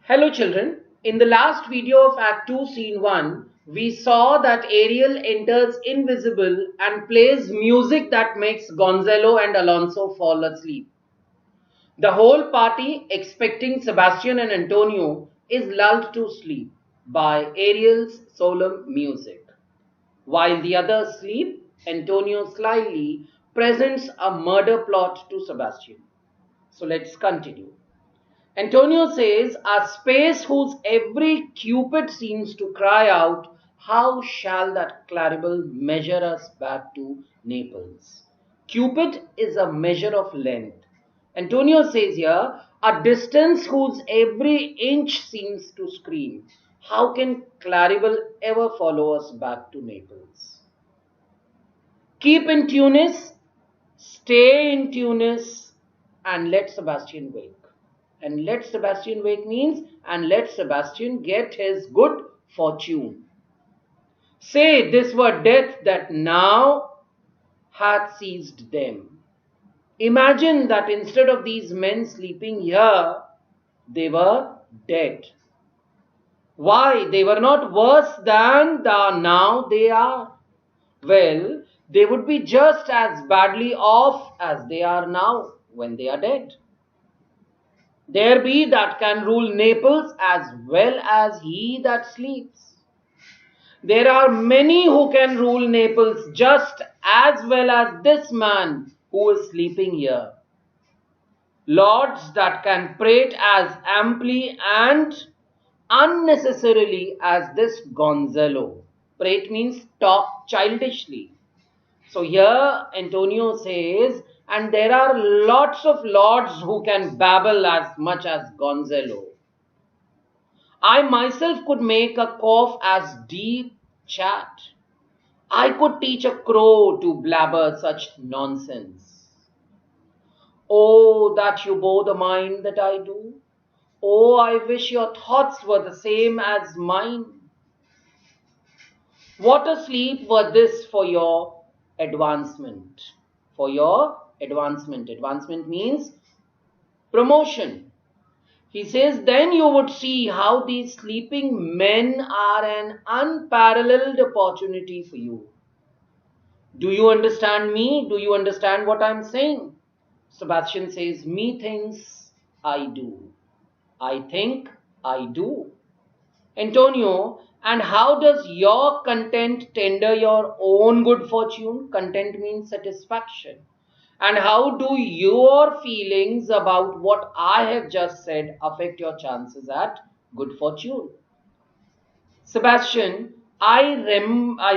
Hello children, in the last video of Act 2 Scene 1, we saw that Ariel enters invisible and plays music that makes Gonzalo and Alonso fall asleep. The whole party, expecting Sebastian and Antonio, is lulled to sleep by Ariel's solemn music. While the others sleep, Antonio slyly presents a murder plot to Sebastian. So let's continue. Antonio says, a space whose every cupid seems to cry out, how shall that Claribel measure us back to Naples? Cupid is a measure of length. Antonio says here, a distance whose every inch seems to scream, how can Claribel ever follow us back to Naples? Keep in Tunis, stay in Tunis, and let Sebastian wake. And let Sebastian wake means, and let Sebastian get his good fortune. Say this were death that now hath seized them. Imagine that instead of these men sleeping here, they were dead. Why? They were not worse than now they are. Well, they would be just as badly off as they are now when they are dead. There be that can rule Naples as well as he that sleeps. There are many who can rule Naples just as well as this man who is sleeping here. Lords that can prate as amply and unnecessarily as this Gonzalo. Prate means talk childishly. So here Antonio says, and there are lots of lords who can babble as much as Gonzalo. I myself could make a cough as deep chat. I could teach a crow to blabber such nonsense. Oh, that you bore the mind that I do. Oh, I wish your thoughts were the same as mine. What a sleep were this for your advancement. For your advancement. Advancement means promotion. He says, then you would see how these sleeping men are an unparalleled opportunity for you. Do you understand me? Do you understand what I'm saying? Sebastian says, methinks I do. I think I do. Antonio, and how does your content tender your own good fortune? Content means satisfaction. And how do your feelings about what I have just said affect your chances at good fortune? Sebastian, I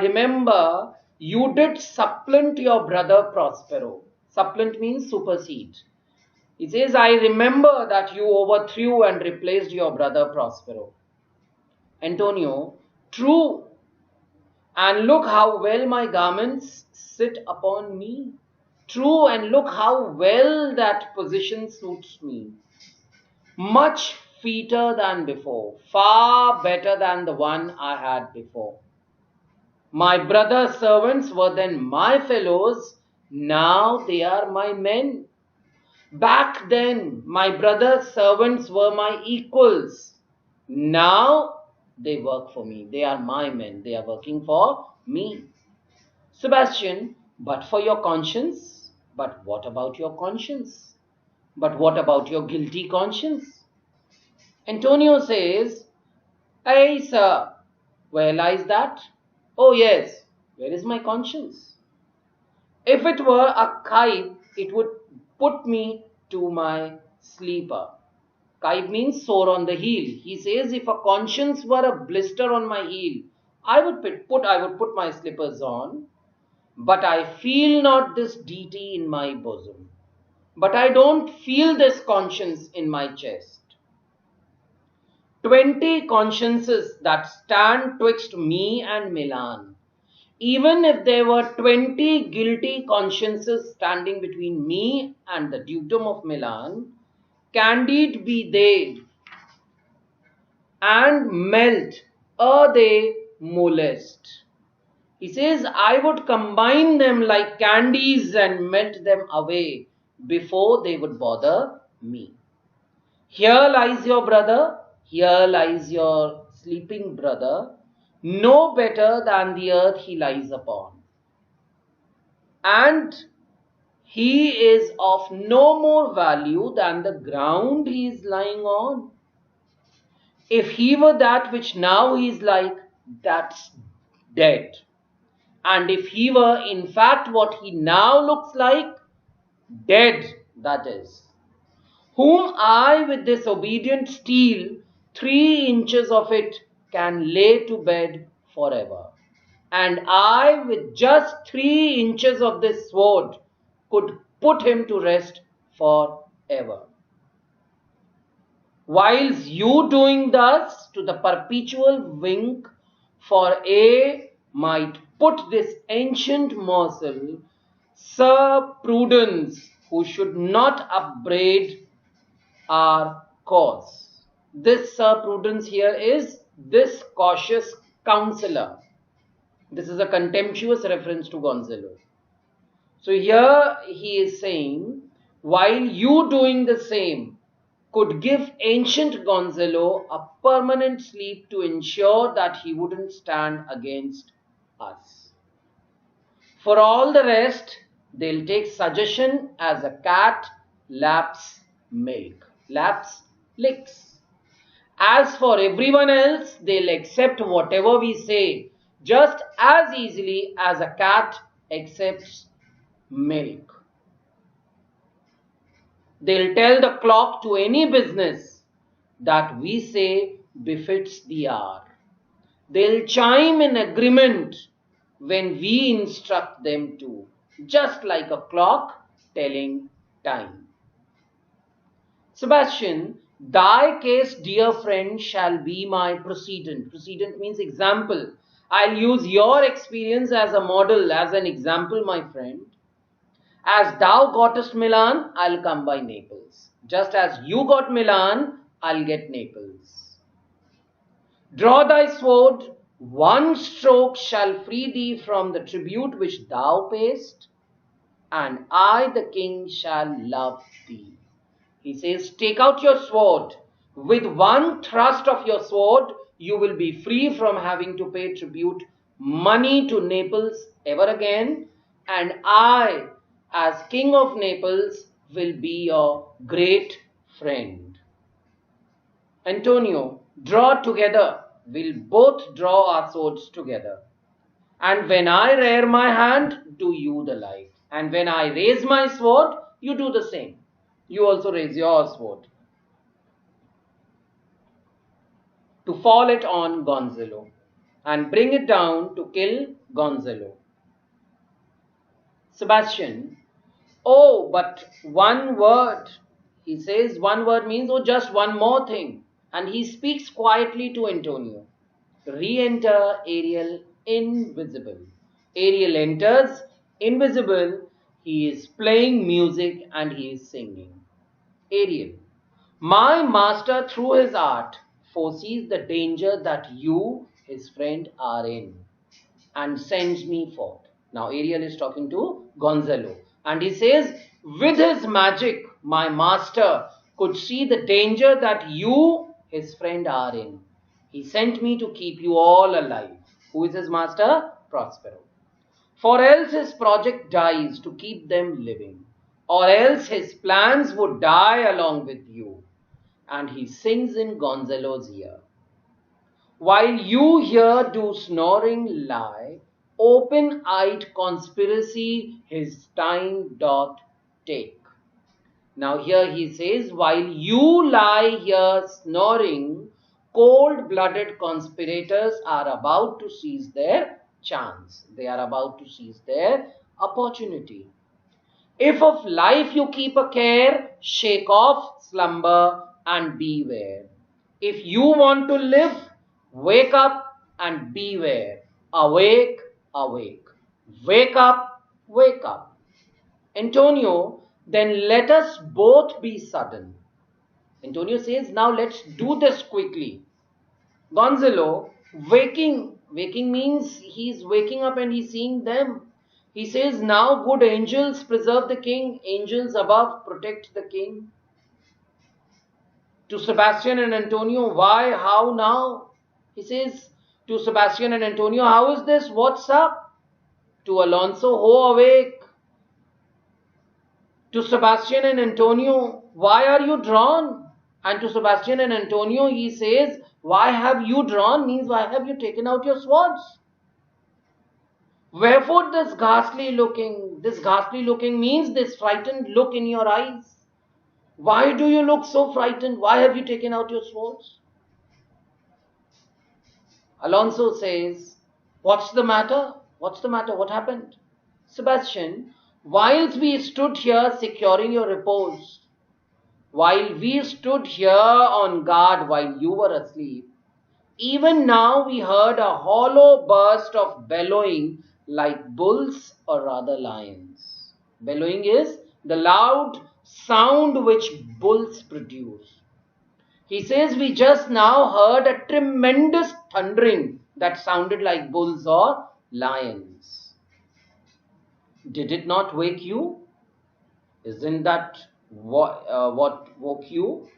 remember you did supplant your brother Prospero. Supplant means supersede. He says, I remember that you overthrew and replaced your brother Prospero. Antonio, true. And look how well my garments sit upon me. True, and look how well that position suits me. Much fitter than before, far better than the one I had before. My brother's servants were then my fellows, now they are my men. Back then, my brother's servants were my equals. Now they work for me. They are my men. They are working for me. Sebastian, but for your conscience? But what about your conscience? But what about your guilty conscience? Antonio says, Hey, sir, where lies that? Oh, yes, where is my conscience? If it were a kite, it would put me to my sleeper. Kite means sore on the heel. He says, if a conscience were a blister on my heel, I would put my slippers on. But I feel not this deity in my bosom. But I don't feel this conscience in my chest. 20 consciences that stand twixt me and Milan. Even if there were 20 guilty consciences standing between me and the dukedom of Milan, candid be they and melt, they molest. He says, I would combine them like candies and melt them away before they would bother me. Here lies your brother. Here lies your sleeping brother, no better than the earth he lies upon. And he is of no more value than the ground he is lying on. If he were that which now he is like, that's dead. And if he were in fact what he now looks like, dead, that is. Whom I with this obedient steel, 3 inches of it, can lay to bed forever. And I with just 3 inches of this sword could put him to rest forever. Whilst you doing thus to the perpetual wink, for A might put this ancient morsel, Sir Prudence, who should not upbraid our cause. This Sir Prudence here is this cautious counselor. This is a contemptuous reference to Gonzalo. So here he is saying, while you doing the same could give ancient Gonzalo a permanent sleep to ensure that he wouldn't stand against us. For all the rest, they'll take suggestion as a cat laps milk, laps licks. As for everyone else, they'll accept whatever we say just as easily as a cat accepts milk. They'll tell the clock to any business that we say befits the hour. They'll chime in agreement when we instruct them to, just like a clock telling time. Sebastian, thy case, dear friend, shall be my precedent. Precedent means example. I'll use your experience as a model, as an example, my friend. As thou gottest Milan, I'll come by Naples. Just as you got Milan, I'll get Naples. Draw thy sword, one stroke shall free thee from the tribute which thou payest, and I, the king, shall love thee. He says, take out your sword. With one thrust of your sword, you will be free from having to pay tribute money to Naples ever again, and I, as king of Naples, will be your great friend. Antonio, draw together. We'll both draw our swords together. And when I rear my hand, do you the like. And when I raise my sword, you do the same. You also raise your sword to fall it on Gonzalo and bring it down to kill Gonzalo. Sebastian, oh, but one word. He says one word means, oh, just one more thing. And he speaks quietly to Antonio. Re-enter Ariel invisible. Ariel enters invisible. He is playing music and he is singing. Ariel, my master through his art foresees the danger that you, his friend, are in and sends me forth. Now Ariel is talking to Gonzalo and he says, with his magic, my master could see the danger that you, his friend, are in. He sent me to keep you all alive. Who is his master? Prospero. For else his project dies to keep them living, or else his plans would die along with you. And he sings in Gonzalo's ear. While you here do snoring lie, open-eyed conspiracy his time doth take. Now here he says, while you lie here snoring, cold-blooded conspirators are about to seize their chance. They are about to seize their opportunity. If of life you keep a care, shake off slumber and beware. If you want to live, wake up and beware. Awake, awake. Wake up, wake up. Antonio, then let us both be sudden. Antonio says, now let's do this quickly. Gonzalo, waking means he's waking up and he's seeing them. He says, now good angels preserve the king, angels above protect the king. To Sebastian and Antonio, why, how, now? He says to Sebastian and Antonio, how is this? What's up? To Alonso, ho, awake. To Sebastian and Antonio, why are you drawn? And to Sebastian and Antonio, he says, why have you drawn? Means, why have you taken out your swords? Wherefore this ghastly looking? This ghastly looking means this frightened look in your eyes. Why do you look so frightened? Why have you taken out your swords? Alonso says, what's the matter? What's the matter? What happened? Sebastian, whilst we stood here securing your repose, while we stood here on guard while you were asleep, even now we heard a hollow burst of bellowing like bulls or rather lions. Bellowing is the loud sound which bulls produce. He says we just now heard a tremendous thundering that sounded like bulls or lions. Did it not wake you? Isn't that what woke you?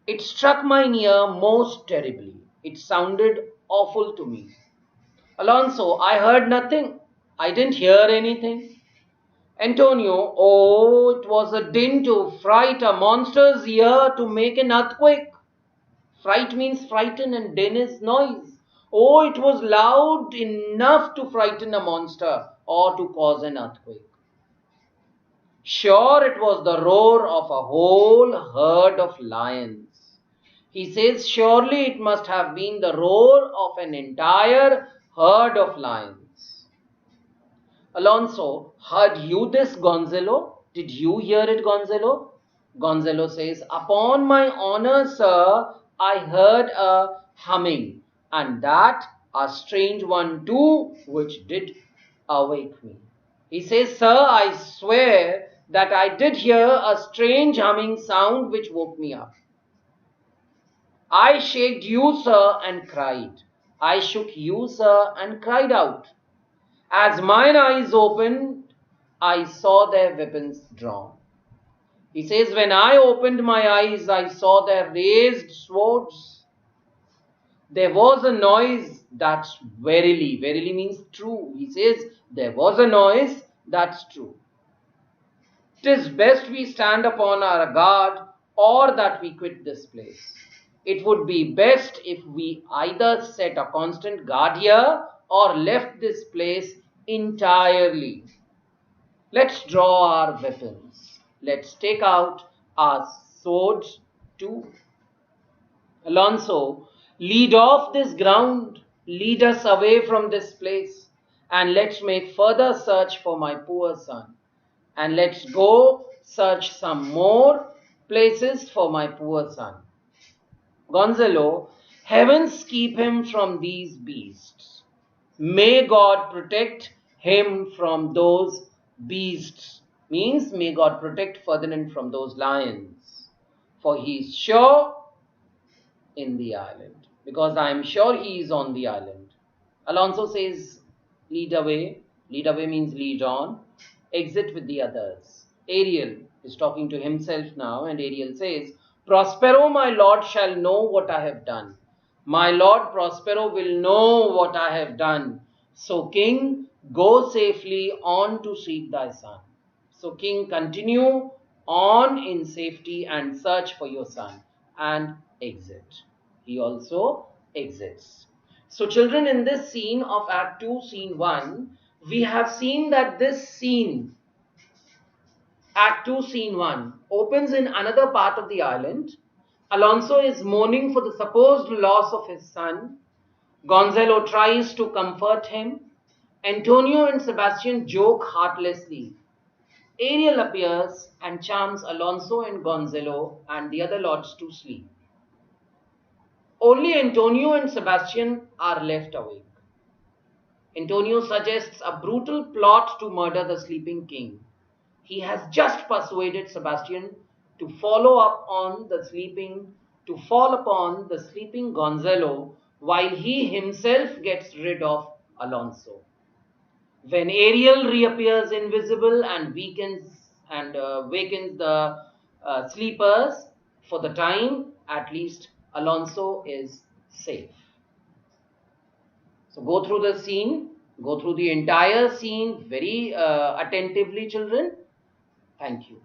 It struck my ear most terribly. It sounded awful to me. Alonso, I heard nothing. I didn't hear anything. Antonio, oh, it was a din to fright a monster's ear to make an earthquake. Fright means frighten and din is noise. Oh, it was loud enough to frighten a monster or to cause an earthquake. Sure, it was the roar of a whole herd of lions. He says, surely it must have been the roar of an entire herd of lions. Alonso, heard you this, Gonzalo? Did you hear it, Gonzalo? Gonzalo says, upon my honor, sir, I heard a humming, and that a strange one too, which did awake me. He says, sir, I swear that I did hear a strange humming sound which woke me up. I shaked you, sir, and cried. I shook you, sir, and cried out. As mine eyes opened, I saw their weapons drawn. He says, when I opened my eyes, I saw their raised swords. There was a noise that's verily, verily means true. He says, there was a noise that's true. 'Tis best we stand upon our guard or that we quit this place. It would be best if we either set a constant guard here or left this place entirely. Let's draw our weapons. Let's take out our swords too. Alonso, lead off this ground, lead us away from this place, and let's make further search for my poor son. And let's go search some more places for my poor son. Gonzalo, heavens keep him from these beasts. May God protect him from those beasts. Means may God protect Ferdinand from those lions. For he is sure in the island. Because I am sure he is on the island. Alonso says, lead away. Lead away means lead on. Exit with the others. Ariel is talking to himself now, and Ariel says, Prospero, my lord, shall know what I have done. My lord Prospero will know what I have done. So, king, go safely on to seek thy son. So, king, continue on in safety and search for your son, and exit. He also exits. So, children, in this scene of Act 2, Scene 1, we have seen that this scene, Act 2, Scene 1, opens in another part of the island. Alonso is mourning for the supposed loss of his son. Gonzalo tries to comfort him. Antonio and Sebastian joke heartlessly. Ariel appears and charms Alonso and Gonzalo and the other lords to sleep. Only Antonio and Sebastian are left awake. Antonio suggests a brutal plot to murder the sleeping king. He has just persuaded Sebastian to fall upon the sleeping Gonzalo while he himself gets rid of Alonso. When Ariel reappears invisible and wakens the sleepers, For the time, at least, Alonso is safe. So go through the scene, go through the entire scene very attentively, children. Thank you.